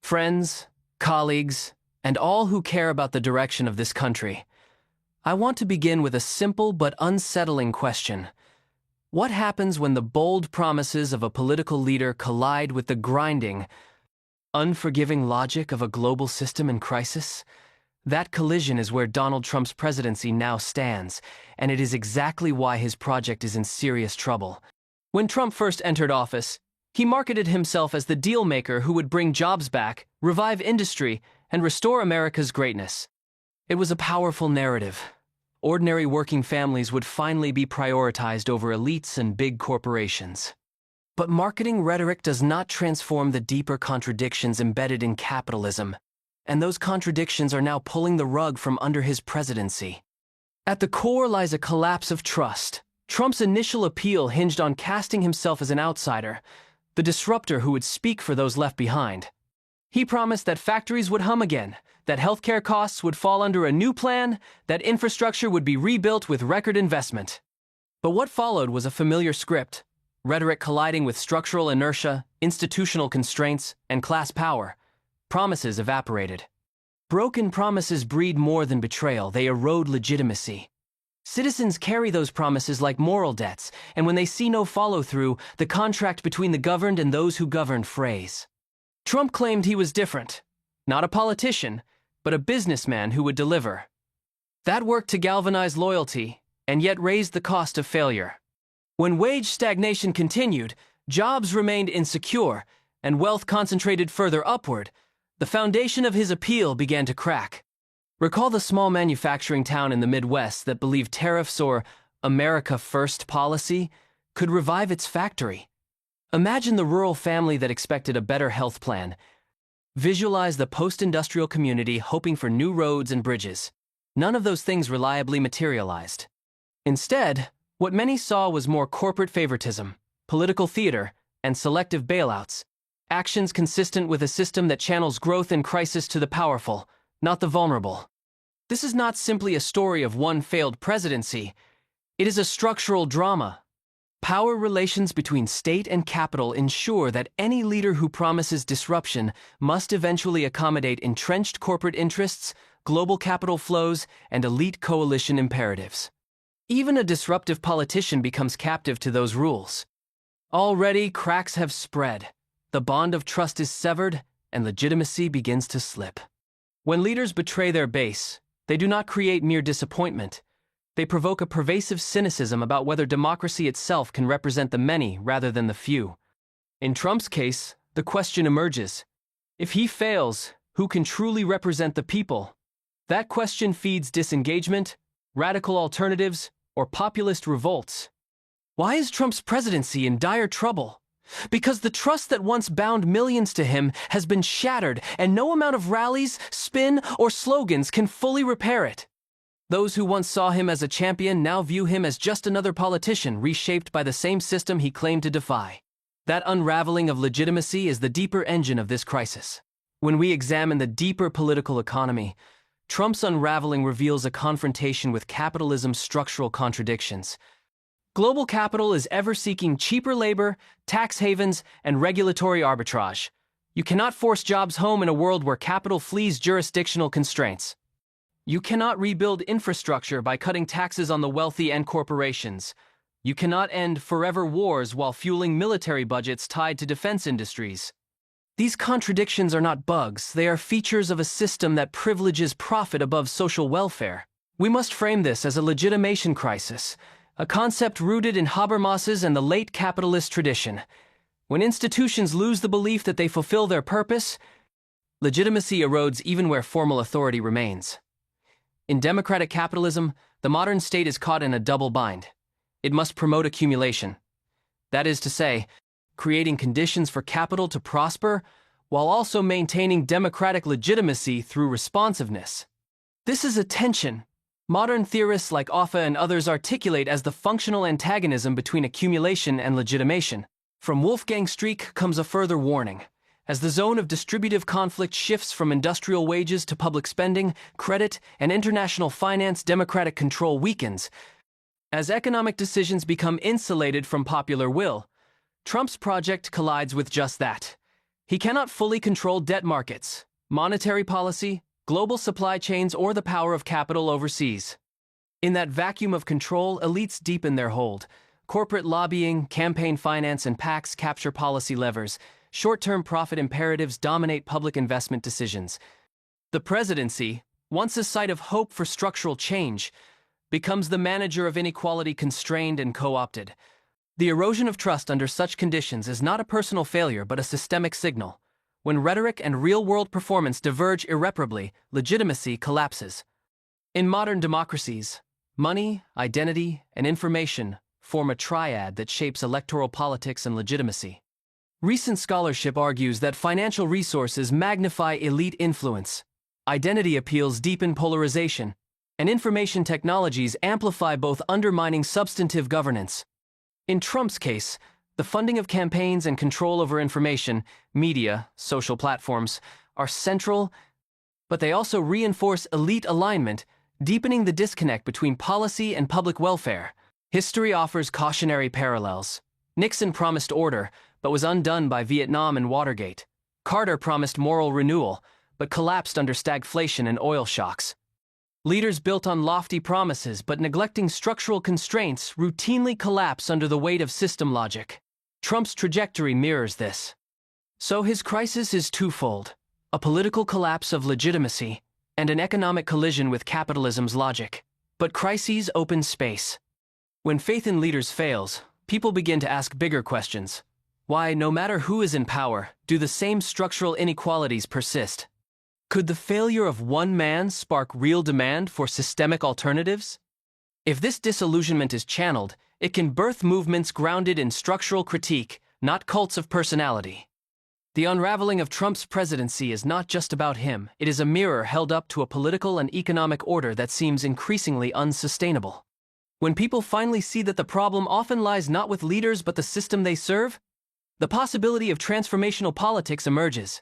Friends, colleagues, and all who care about the direction of this country, I want to begin with a simple but unsettling question. What happens when the bold promises of a political leader collide with the grinding, unforgiving logic of a global system in crisis? That collision is where Donald Trump's presidency now stands, and it is exactly why his project is in serious trouble. When Trump first entered office, he marketed himself as the deal-maker who would bring jobs back, revive industry, and restore America's greatness. It was a powerful narrative. Ordinary working families would finally be prioritized over elites and big corporations. But marketing rhetoric does not transform the deeper contradictions embedded in capitalism, and those contradictions are now pulling the rug from under his presidency. At the core lies a collapse of trust. Trump's initial appeal hinged on casting himself as an outsider, the disruptor who would speak for those left behind. He promised that factories would hum again, that healthcare costs would fall under a new plan, that infrastructure would be rebuilt with record investment. But what followed was a familiar script, rhetoric colliding with structural inertia, institutional constraints, and class power. Promises evaporated. Broken promises breed more than betrayal, they erode legitimacy. Citizens carry those promises like moral debts, and when they see no follow-through, the contract between the governed and those who govern frays. Trump claimed he was different, not a politician, but a businessman who would deliver. That worked to galvanize loyalty, and yet raised the cost of failure. When wage stagnation continued, jobs remained insecure, and wealth concentrated further upward, the foundation of his appeal began to crack. Recall the small manufacturing town in the Midwest that believed tariffs or America First policy could revive its factory. Imagine the rural family that expected a better health plan. Visualize the post-industrial community hoping for new roads and bridges. None of those things reliably materialized. Instead, what many saw was more corporate favoritism, political theater, and selective bailouts, actions consistent with a system that channels growth in crisis to the powerful, not the vulnerable. This is not simply a story of one failed presidency. It is a structural drama. Power relations between state and capital ensure that any leader who promises disruption must eventually accommodate entrenched corporate interests, global capital flows, and elite coalition imperatives. Even a disruptive politician becomes captive to those rules. Already, cracks have spread. The bond of trust is severed, and legitimacy begins to slip. When leaders betray their base, they do not create mere disappointment. They provoke a pervasive cynicism about whether democracy itself can represent the many rather than the few. In Trump's case, the question emerges. If he fails, who can truly represent the people? That question feeds disengagement, radical alternatives, or populist revolts. Why is Trump's presidency in dire trouble? Because the trust that once bound millions to him has been shattered, and no amount of rallies, spin, or slogans can fully repair it. Those who once saw him as a champion now view him as just another politician reshaped by the same system he claimed to defy. That unraveling of legitimacy is the deeper engine of this crisis. When we examine the deeper political economy, Trump's unraveling reveals a confrontation with capitalism's structural contradictions. Global capital is ever seeking cheaper labor, tax havens, and regulatory arbitrage. You cannot force jobs home in a world where capital flees jurisdictional constraints. You cannot rebuild infrastructure by cutting taxes on the wealthy and corporations. You cannot end forever wars while fueling military budgets tied to defense industries. These contradictions are not bugs, they are features of a system that privileges profit above social welfare. We must frame this as a legitimation crisis, a concept rooted in Habermas's and the late capitalist tradition. When institutions lose the belief that they fulfill their purpose, legitimacy erodes even where formal authority remains. In democratic capitalism, the modern state is caught in a double bind. It must promote accumulation. That is to say, creating conditions for capital to prosper while also maintaining democratic legitimacy through responsiveness. This is a tension modern theorists like Offa and others articulate as the functional antagonism between accumulation and legitimation. From Wolfgang Streeck comes a further warning. As the zone of distributive conflict shifts from industrial wages to public spending, credit, and international finance, democratic control weakens. As economic decisions become insulated from popular will, Trump's project collides with just that. He cannot fully control debt markets, monetary policy, global supply chains, or the power of capital overseas. In that vacuum of control, elites deepen their hold. Corporate lobbying, campaign finance, and PACs capture policy levers. Short-term profit imperatives dominate public investment decisions. The presidency, once a site of hope for structural change, becomes the manager of inequality constrained and co-opted. The erosion of trust under such conditions is not a personal failure but a systemic signal. When rhetoric and real-world performance diverge irreparably, legitimacy collapses. In modern democracies, money, identity, and information form a triad that shapes electoral politics and legitimacy. Recent scholarship argues that financial resources magnify elite influence, identity appeals deepen polarization, and information technologies amplify both, undermining substantive governance. In Trump's case, the funding of campaigns and control over information, media, social platforms, are central, but they also reinforce elite alignment, deepening the disconnect between policy and public welfare. History offers cautionary parallels. Nixon promised order, but was undone by Vietnam and Watergate. Carter promised moral renewal, but collapsed under stagflation and oil shocks. Leaders built on lofty promises but neglecting structural constraints routinely collapse under the weight of system logic. Trump's trajectory mirrors this. So his crisis is twofold: a political collapse of legitimacy and an economic collision with capitalism's logic. But crises open space. When faith in leaders fails, people begin to ask bigger questions. Why, no matter who is in power, do the same structural inequalities persist? Could the failure of one man spark real demand for systemic alternatives? If this disillusionment is channeled, it can birth movements grounded in structural critique, not cults of personality. The unraveling of Trump's presidency is not just about him. It is a mirror held up to a political and economic order that seems increasingly unsustainable. When people finally see that the problem often lies not with leaders but the system they serve, the possibility of transformational politics emerges.